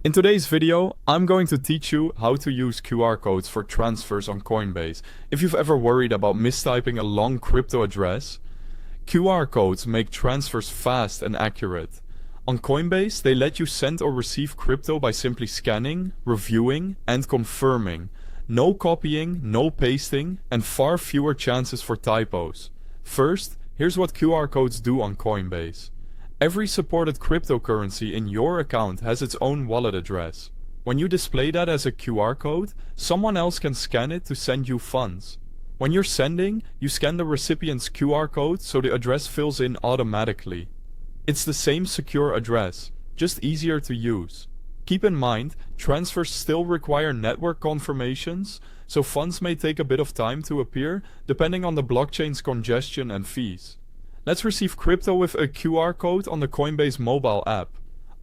In today's video, I'm going to teach you how to use QR codes for transfers on Coinbase. If you've ever worried about mistyping a long crypto address, QR codes make transfers fast and accurate. On Coinbase, they let you send or receive crypto by simply scanning, reviewing, and confirming. No copying, no pasting, and far fewer chances for typos. First, here's what QR codes do on Coinbase. Every supported cryptocurrency in your account has its own wallet address. When you display that as a QR code, someone else can scan it to send you funds. When you're sending, you scan the recipient's QR code so the address fills in automatically. It's the same secure address, just easier to use. Keep in mind, transfers still require network confirmations, so funds may take a bit of time to appear depending on the blockchain's congestion and fees. Let's receive crypto with a QR code on the Coinbase mobile app.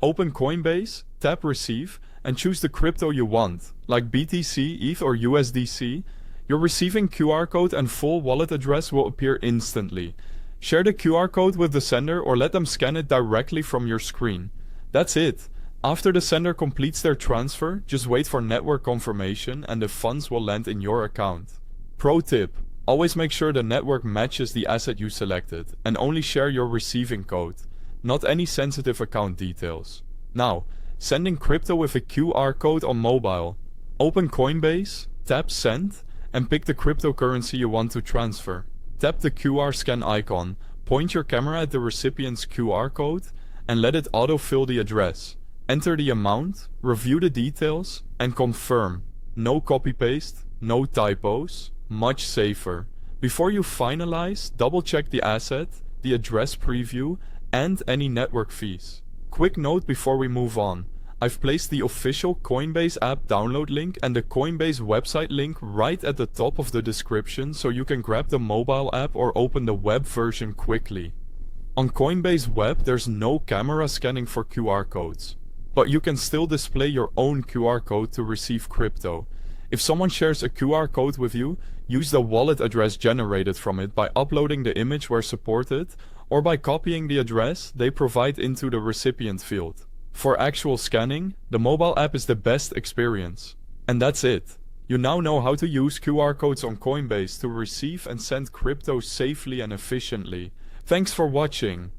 Open Coinbase, tap Receive, and choose the crypto you want, like BTC, ETH or USDC. Your receiving QR code and full wallet address will appear instantly. Share the QR code with the sender or let them scan it directly from your screen. That's it. After the sender completes their transfer, just wait for network confirmation and the funds will land in your account. Pro tip: always make sure the network matches the asset you selected and only share your receiving code, not any sensitive account details. Now, sending crypto with a QR code on mobile. Open Coinbase, tap Send, and pick the cryptocurrency you want to transfer. Tap the QR scan icon, point your camera at the recipient's QR code, and let it autofill the address. Enter the amount, review the details, and confirm. No copy-paste, no typos. Much safer. Before you finalize, double-check the asset, the address preview, and any network fees. Quick note before we move on. I've placed the official Coinbase app download link and the Coinbase website link right at the top of the description so you can grab the mobile app or open the web version quickly. On Coinbase web, there's no camera scanning for QR codes, but you can still display your own QR code to receive crypto. If someone shares a QR code with you, use the wallet address generated from it by uploading the image where supported, or by copying the address they provide into the recipient field. For actual scanning, the mobile app is the best experience. And that's it. You now know how to use QR codes on Coinbase to receive and send crypto safely and efficiently. Thanks for watching.